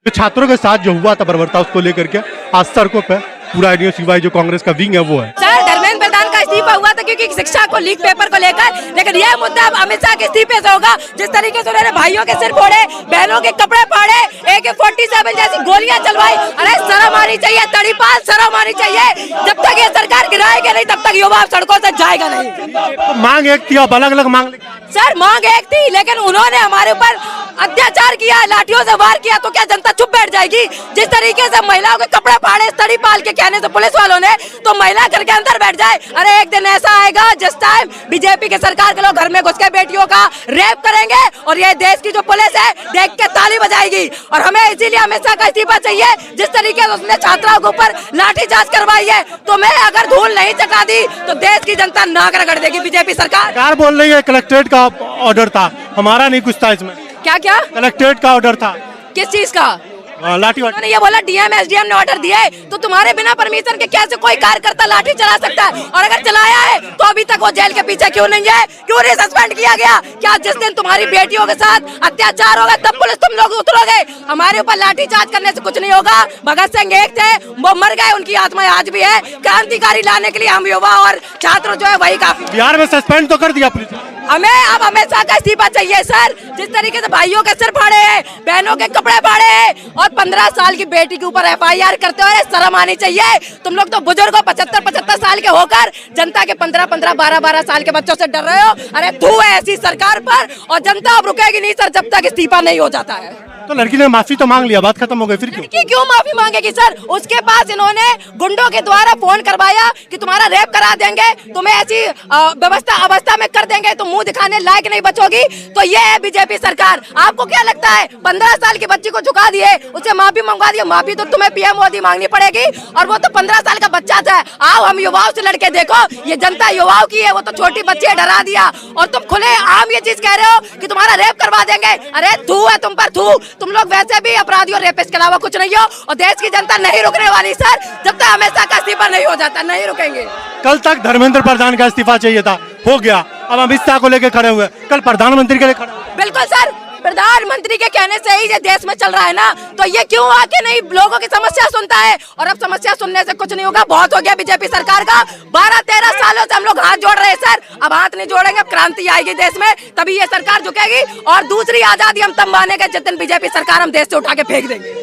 तो छात्रों के साथ जो हुआ था बर्बरता उसको लेकर के आज सड़कों पे पूरा यूनिवर्सिटी जो कांग्रेस का विंग है वो है। सर धर्मेंद्र प्रधान का इस्तीफा हुआ था क्योंकि शिक्षा को लीक पेपर को लेकर, लेकिन यह मुद्दा अब अमित शाह के इस्तीफे से होगा। जिस तरीके से उन्होंने भाइयों के सिर फोड़े, बहनों के कपड़े फाड़े, AK-47 जैसी गोलियां चलवाई, अरे शर्म आनी चाहिए, तड़ीपाल शर्म आनी चाहिए। जब तक ये सरकार गिराएगी नहीं तब तक युवा सड़कों से जाएगा नहीं। मांग एक थी, अब अलग अलग मांग। सर मांग एक थी, लेकिन उन्होंने हमारे ऊपर अत्याचार किया, लाठियों से वार किया, तो क्या जनता चुप बैठ जाएगी? जिस तरीके से महिलाओं के कपड़े फाड़े तड़ीपाल के कहने से पुलिस वालों ने, तो महिला घर के अंदर बैठ जाए। अरे एक दिन ऐसा आएगा जिस टाइम बीजेपी के सरकार के लोग घर में घुस के बेटियों का रेप करेंगे और ये देश की जो पुलिस है देख के ताली बजाएगी। और हमें इसीलिए अमित शाह का इस्तीफा चाहिए। जिस तरीके से उसने छात्राओं के ऊपर लाठीचार्ज करवाई है, तो मैं अगर धूल नहीं चटा दी तो देश की जनता नाक रगड़ देगी बीजेपी सरकार। बोल रही है कलेक्ट्रेट का ऑर्डर था, हमारा नहीं कुछ था इसमें। क्या क्या कलेक्ट्रेट का ऑर्डर था? किस चीज का? लाठी उन्होंने ये बोला डीएम एसडीएम ने ऑर्डर दिए, तो तुम्हारे बिना परमिशन के कैसे कोई कार्यकर्ता लाठी चला सकता है? और अगर चलाया है तो अभी तक वो जेल के पीछे क्यों नहीं है? क्यों नहीं सस्पेंड किया गया? क्या जिस दिन तुम्हारी बेटियों के साथ अत्याचार होगा तब पुलिस तुम लोग उतरोगे? हमारे ऊपर लाठी चार्ज करने से कुछ नहीं होगा। भगत सिंह एक थे, वो मर गए, उनकी आत्मा आज भी है। क्रांतिकारी लाने के लिए हम युवा और छात्र जो है वही काफी। बिहार में सस्पेंड तो कर दिया पुलिस। हमें अब अमित शाह का इस्तीफा चाहिए सर। जिस तरीके से भाइयों के सिर फाड़े हैं, बहनों के कपड़े फाड़े हैं और 15 साल की बेटी के ऊपर FIR करते हो, शर्म आनी चाहिए। तुम लोग तो बुजुर्ग हो, 75-75 साल के होकर जनता के 15-15, 12-12 साल के बच्चों से डर रहे हो। अरे धू है ऐसी सरकार पर, और जनता अब रुकेगी नहीं सर जब तक इस्तीफा नहीं हो जाता है। तो लड़की ने माफी तो मांग लिया, बात खत्म हो गई, फिर क्यों माफी मांगेगी सर? उसके पास इन्होंने गुंडों के द्वारा फोन करवाया कि तुम्हारा रेप करा देंगे, तुम्हें ऐसी अवस्था में कर देंगे, तो मुंह दिखाने लायक नहीं बचोगी। तो ये है बीजेपी सरकार। आपको क्या लगता है 15 साल की बच्ची को झुका दिए, उसे माफी मंगवा दिए? माफी तो तुम्हें PM मोदी मांगनी पड़ेगी, और वो तो 15 साल का बच्चा था। आओ हम युवाओं से लड़के देखो, ये जनता युवाओं की है, वो तो छोटी बच्ची है, डरा दिया। और तुम खुले आम ये चीज कह रहे हो कि तुम्हारा रेप करवा देंगे। अरे थू है तुम पर, थू। तुम लोग वैसे भी अपराधी और रेपिस्ट के अलावा कुछ नहीं हो, और देश की जनता नहीं रुकने वाली सर। जब तक हमेशा का इस्तीफा नहीं हो जाता नहीं रुकेंगे। कल तक धर्मेंद्र प्रधान का इस्तीफा चाहिए था, हो गया। अब अमित शाह को लेकर खड़े हुए, कल प्रधानमंत्री के लिए खड़े हुए। बिल्कुल सर, प्रधानमंत्री के कहने से ही ये देश में चल रहा है ना, तो ये क्यों आके नहीं लोगों की समस्या सुनता है? और अब समस्या सुनने से कुछ नहीं होगा, बहुत हो गया बीजेपी सरकार का। 12-13 सालों से हम लोग हाथ जोड़ रहे हैं सर, अब हाथ नहीं जोड़ेंगे। अब क्रांति आएगी देश में, तभी ये सरकार झुकेगी। और दूसरी आजादी हम तब मानेंगे जिस दिन बीजेपी सरकार हम देश से उठा के फेंक देंगे।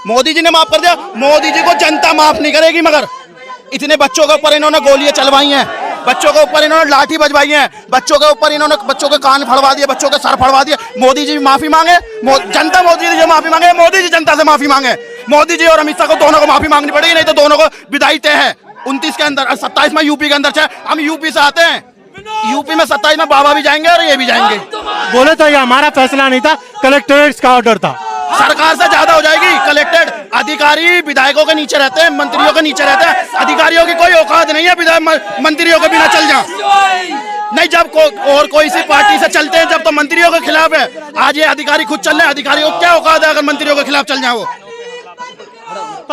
मोदी जी ने माफ कर दिया, मोदी जी को जनता माफ नहीं करेगी। मगर इतने बच्चों के ऊपर इन्होंने गोलियां चलवाई हैं, बच्चों के ऊपर इन्होंने लाठी बजवाई है, बच्चों के ऊपर इन्होंने बच्चों के कान फड़वा दिए, बच्चों के सर फड़वा दिए। मोदी जी माफी मांगे, जनता मोदी जी माफी मांगे, मोदी जी जनता से माफी मांगे। मोदी जी और अमित शाह को दोनों को माफी मांगनी पड़ेगी, नहीं तो दोनों को विदाई तय है। 29 के अंदर, 27 में यूपी के अंदर है। हम यूपी से आते हैं, यूपी में 27 में बाबा भी जाएंगे और ये भी जाएंगे। बोले तो ये हमारा फैसला नहीं था, कलेक्ट्रेट का ऑर्डर था। सरकार से ज्यादा हो जाएगी। कलेक्टेड अधिकारी विधायकों के नीचे रहते हैं, मंत्रियों के नीचे रहते हैं। अधिकारियों की कोई औकात नहीं है विधायक मंत्रियों के बिना चल जा। नहीं, जब और कोई सी पार्टी से चलते हैं जब तो मंत्रियों के खिलाफ है। आज ये अधिकारी खुद चल रहे हैं, अधिकारियों को क्या औकात है अगर मंत्रियों के खिलाफ चल जाए?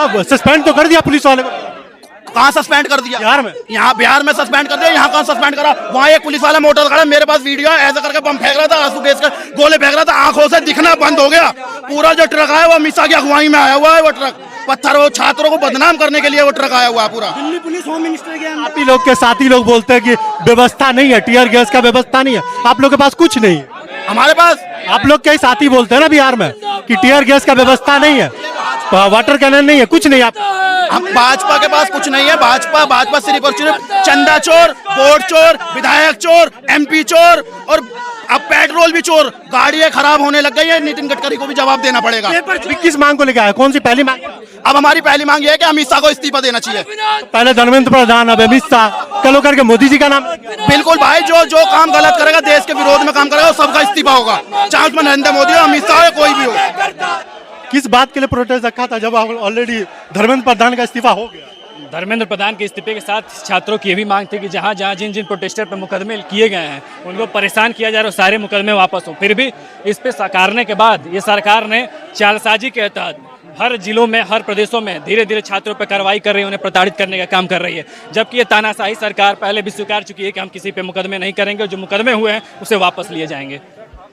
वो सस्पेंड तो कर दिया पुलिस वाले को। कहाँ सस्पेंड कर दिया? बिहार में। यहाँ बिहार में सस्पेंड कर दिया, यहाँ कहाँ सस्पेंड करा? वहाँ एक पुलिस वाला मोटर खड़ा, मेरे पास वीडियो है, ऐसा करके बम फेंक रहा था, आंसू गैस का गोले फेंक रहा था, आंखों से दिखना बंद हो गया। पूरा जो ट्रक आया वो अमित शाह की अगुवाई में आया हुआ है। वो ट्रक पत्थर, वो छात्रों को बदनाम करने के लिए वो ट्रक आया हुआ है पूरा। दिल्ली पुलिस होम मिनिस्टर के आप ही लोग के साथी लोग बोलते हैं कि व्यवस्था नहीं है, टीयर गैस का व्यवस्था नहीं है। आप लोग के पास कुछ नहीं है। हमारे पास आप लोग के साथी बोलते हैं ना बिहार में कि टीयर गैस का व्यवस्था नहीं है, वाटर कैनन नहीं है, कुछ नहीं। आप भाजपा के पास कुछ नहीं है। भाजपा सिर्फ और सिर्फ चंदा चोर, वोट चोर, विधायक चोर, MP चोर, और अब पेट्रोल भी चोर। गाड़ियां खराब होने लग गई है, नितिन गडकरी को भी जवाब देना पड़ेगा। किस मांग को लेकर आया? कौन सी पहली मांग? अब हमारी पहली मांग ये है कि अमित शाह को इस्तीफा देना चाहिए। पहले धर्मेंद्र प्रधान, अब अमित शाह, कल होकर के मोदी जी का नाम। बिल्कुल भाई, जो काम गलत करेगा, देश के विरोध में काम करेगा, सबका इस्तीफा होगा, चाहे उसमें नरेंद्र मोदी हो, अमित शाह हो, कोई भी हो। किस बात के लिए प्रोटेस्ट रखा था जब ऑलरेडी धर्मेंद्र प्रधान का इस्तीफा हो गया? धर्मेंद्र प्रधान के इस्तीफे के साथ छात्रों की ये भी मांग थी कि जहाँ जहाँ जिन जिन प्रोटेस्टर पर मुकदमे किए गए हैं उनको परेशान किया जा रहा है, सारे मुकदमे वापस हों। फिर भी इस पे सकारने के बाद ये सरकार ने चालसाजी के तहत हर जिलों में, हर प्रदेशों में धीरे धीरे छात्रों पर कार्रवाई कर रही है, उन्हें प्रताड़ित करने का काम कर रही है। जबकि ये तानाशाही सरकार पहले भी स्वीकार चुकी है कि हम किसी पे मुकदमे नहीं करेंगे, जो मुकदमे हुए हैं उसे वापस लिए जाएंगे।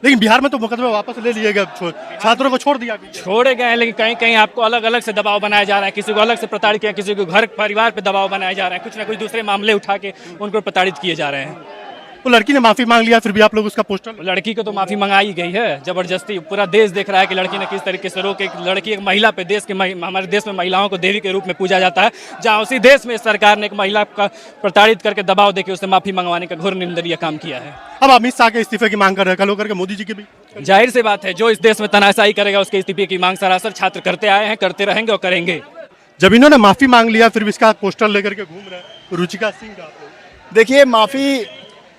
लेकिन बिहार में तो मुकदमे वापस ले लिए गए, छात्रों को छोड़ दिया गया। छोड़े गए हैं, लेकिन कहीं कहीं आपको अलग अलग से दबाव बनाया जा रहा है, किसी को अलग से प्रताड़ित किया, किसी को घर परिवार पे दबाव बनाया जा रहा है, कुछ ना कुछ दूसरे मामले उठा के उनको प्रताड़ित किए जा रहे हैं। वो लड़की ने माफी मांग लिया, फिर भी आप लोग उसका पोस्टर। लड़की को तो माफी मंगाई गई है जबरदस्ती, पूरा देश देख रहा है कि लड़की ने किस तरीके से रोक, एक लड़की एक महिला पे देश के हमारे देश में महिलाओं को देवी के रूप में पूजा जाता है, जहां उसी देश में सरकार ने एक महिला का प्रताड़ित करके दबाव देकर उससे माफी मंगवाने का घोर निंदनीय काम किया है। अब अमित शाह के इस्तीफे की मांग कर रहे हैं, कल होकर के मोदी जी की भी। जाहिर सी बात है, जो इस देश में तनाशाही करेगा उसके इस्तीफे की मांग सरासर छात्र करते आए हैं, करते रहेंगे और करेंगे। जब इन्होंने माफी मांग लिया, फिर भी इसका पोस्टर लेकर के घूम रहे हैं रुचिका सिंह का। देखिए, माफ़ी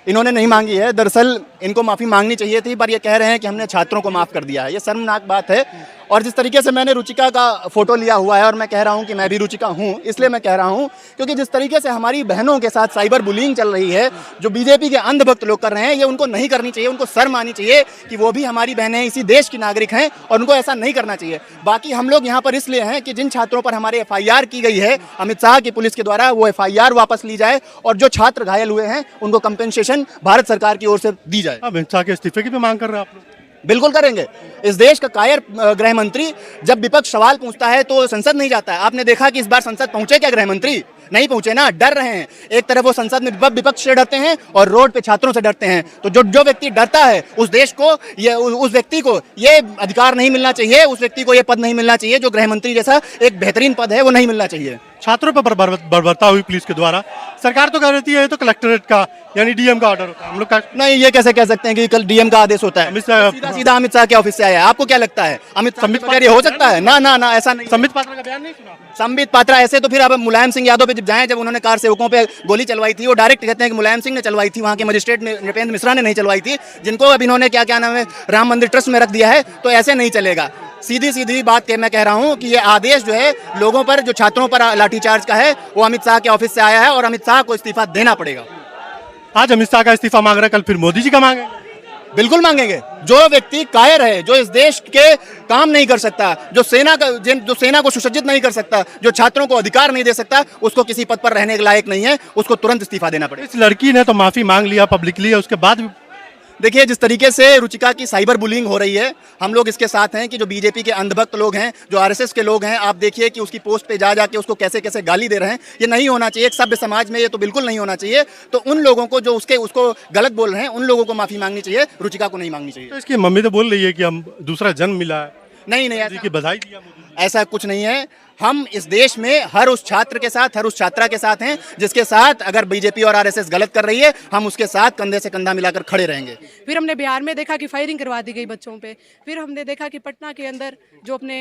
इन्होंने नहीं मांगी है, दरअसल इनको माफ़ी मांगनी चाहिए थी, पर ये कह रहे हैं कि हमने छात्रों को माफ़ कर दिया है। ये शर्मनाक बात है। और जिस तरीके से मैंने रुचिका का फोटो लिया हुआ है और मैं कह रहा हूं कि मैं भी रुचिका हूं, इसलिए मैं कह रहा हूं क्योंकि जिस तरीके से हमारी बहनों के साथ साइबर बुलिंग चल रही है, जो बीजेपी के अंधभक्त लोग कर रहे हैं, ये उनको नहीं करनी चाहिए। उनको शर्म आनी चाहिए कि वो भी हमारी बहनें इसी देश की नागरिक हैं और उनको ऐसा नहीं करना चाहिए। बाकी हम लोग यहाँ पर इसलिए हैं कि जिन छात्रों पर हमारे FIR की गई है अमित शाह की पुलिस के द्वारा, वो FIR वापस ली जाए और जो छात्र घायल हुए हैं उनको कंपेंसेशन भारत सरकार की ओर से दी जाए। अमित शाह के इस्तीफे की भी मांग कर रहे हैं आप लोग? बिल्कुल करेंगे। इस देश का कायर गृह मंत्री जब विपक्ष सवाल पूछता है तो संसद नहीं जाता है। आपने देखा कि इस बार संसद पहुंचे क्या गृह मंत्री? नहीं पहुंचे ना, डर रहे हैं। एक तरफ वो संसद में विपक्ष से डरते हैं और रोड पे छात्रों से डरते हैं। तो जो व्यक्ति डरता है उस देश को, ये उस व्यक्ति को ये अधिकार नहीं मिलना चाहिए, उस व्यक्ति को ये पद नहीं मिलना चाहिए जो गृह मंत्री जैसा एक बेहतरीन पद है, वो नहीं मिलना चाहिए। छात्रों पर बर्बरता हुई पुलिस के द्वारा, सरकार तो कह रही है ये तो कलेक्टरेट का यानी DM का ऑर्डर होता है। हम लोग का नहीं, ये कैसे कह सकते हैं कि कल DM का आदेश होता है? सीधा अमित शाह के ऑफिस से आया है। आपको क्या लगता है अमित शाह हो सकता है? ना ना ना, ऐसा नहीं। संबित पात्रा का बयान नहीं सुना? संबित पात्रा ऐसे तो फिर अब मुलायम सिंह यादव पे जब जाएं, जब उन्होंने कार सेवकों पे गोली चलवाई थी, वो डायरेक्ट कहते हैं कि मुलायम सिंह ने चलवाई थी, वहाँ के मजिस्ट्रेट नृपेंद्र मिश्रा ने नहीं चलवाई थी, जिनको अब इन्होंने क्या नाम है राम मंदिर ट्रस्ट में रख दिया है। तो ऐसे नहीं चलेगा। सीधी बात के मैं कह रहा हूं कि ये आदेश जो है लोगों पर, जो छात्रों पर लाठीचार्ज का है, वो अमित शाह के ऑफिस से आया है और अमित शाह को इस्तीफा देना पड़ेगा। आज अमित शाह का इस्तीफा मांग रहे हैं, कल फिर मोदी जी का मांगेंगे? बिल्कुल मांगेंगे। जो व्यक्ति कायर है, जो इस देश के काम नहीं कर सकता, जो सेना को सुसज्जित नहीं कर सकता, जो छात्रों को अधिकार नहीं दे सकता, उसको किसी पद पर रहने के लायक नहीं है, उसको तुरंत इस्तीफा देना पड़ेगा। इस लड़की ने तो माफी मांग लिया पब्लिकली, उसके बाद भी देखिए, जिस तरीके से रुचिका की साइबर बुलिंग हो रही है, हम लोग इसके साथ हैं कि जो बीजेपी के अंधभक्त लोग हैं, जो RSS के लोग हैं, आप देखिए कि उसकी पोस्ट पे जा जाके उसको कैसे कैसे गाली दे रहे हैं। ये नहीं होना चाहिए। एक सभ्य समाज में ये तो बिल्कुल नहीं होना चाहिए। तो उन लोगों को जो उसको गलत बोल रहे हैं, उन लोगों को माफी मांगनी चाहिए, रुचिका को नहीं मांगनी चाहिए। तो इसकी मम्मी तो बोल रही है कि हम दूसरा जन्म मिला है। नहीं, की बधाई दिया मोदी जी। ऐसा कुछ नहीं है। हम इस देश में हर उस छात्र के साथ, हर उस छात्रा के साथ हैं जिसके साथ अगर बीजेपी और RSS गलत कर रही है, हम उसके साथ कंधे से कंधा मिलाकर खड़े रहेंगे। फिर हमने बिहार में देखा कि फायरिंग करवा दी गई बच्चों पे। फिर हमने देखा कि पटना के अंदर जो अपने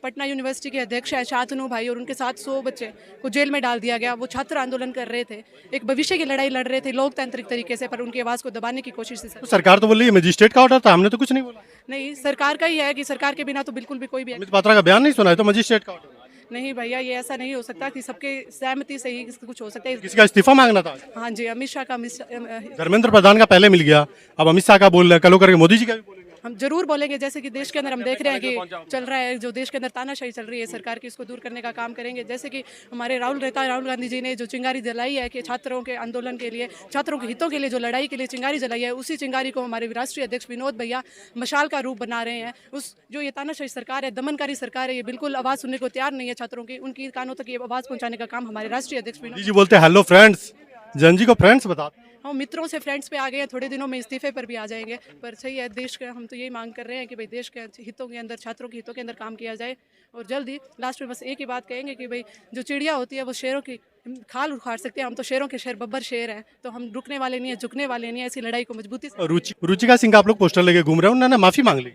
पटना यूनिवर्सिटी के अध्यक्ष है शांतनु भाई, और उनके साथ 100 बच्चे को जेल में डाल दिया गया। वो छात्र आंदोलन कर रहे थे, एक भविष्य की लड़ाई लड़ रहे थे लोकतांत्रिक तरीके से, पर उनकी आवाज़ को दबाने की कोशिश थी। सरकार तो बोल रही है मजिस्ट्रेट का ऑर्डर था, हमने तो कुछ नहीं बोला। नहीं, सरकार का ही है कि सरकार के बिना तो बिल्कुल भी कोई भी अमित पात्रा का बयान नहीं सुना है, तो मजिस्ट्रेट का ऑर्डर नहीं भैया, ये ऐसा नहीं हो सकता कि सबके सहमति से ही कुछ हो सकता है। किसी का इस्तीफा मांगना था। हाँ जी, अमित शाह का धर्मेंद्र प्रधान का पहले मिल गया, अब अमित शाह का बोल रहे हैं, कल करके मोदी जी का भी बोलेंगे। हम जरूर बोलेंगे। जैसे कि देश के अंदर हम देख रहे हैं कि चल रहा है, जो देश के अंदर तानाशाही चल रही है सरकार की, इसको दूर करने का काम करेंगे। जैसे कि हमारे राहुल गांधी जी ने जो चिंगारी जलाई है कि छात्रों के आंदोलन के लिए, छात्रों के हितों के लिए जो लड़ाई के लिए चिंगारी जलाई है, उसी चिंगारी को हमारे राष्ट्रीय अध्यक्ष विनोद भैया मशाल का रूप बना रहे हैं। उस जो ये तानाशाही सरकार है, दमनकारी सरकार है, ये बिल्कुल आवाज़ सुनने को तैयार नहीं है छात्रों की। उनकी कानों तक ये आवाज़ पहुँचाने का काम हमारे राष्ट्रीय अध्यक्ष विनोद जी बोलते हैं हेलो फ्रेंड्स, जनजी को फ्रेंड्स बताते हैं। हम मित्रों से फ्रेंड्स पे आ गए हैं, थोड़े दिनों में इस्तीफे पर भी आ जाएंगे। पर सही है, देश के हम तो यही मांग कर रहे हैं कि भाई देश के हितों के अंदर, छात्रों के हितों के अंदर काम किया जाए। और जल्दी लास्ट में बस एक ही बात कहेंगे कि भाई जो चिड़िया होती है वो शेरों की खाल उखाड़ सकते हैं, हम तो शेरों के शेर, बब्बर शेर हैं, तो हम रुकने वाले नहीं है, झुकने वाले नहीं है। ऐसी लड़ाई को मजबूती से रुचिका सिंह का आप लोग पोस्टर लेके घूम रहे हैं, उन्होंने माफी मांग ली।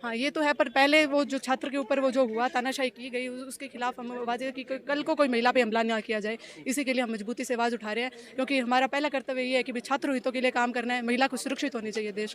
हाँ, ये तो है, पर पहले वो जो छात्र के ऊपर वो जो हुआ, तानाशाही की गई, उसके खिलाफ हम आवाज़ कि कल को कोई महिला पे हमला ना किया जाए, इसी के लिए हम मजबूती से आवाज़ उठा रहे हैं। क्योंकि हमारा पहला कर्तव्य ये है कि छात्र हितों के लिए काम करना है, महिला को सुरक्षित होनी चाहिए देश।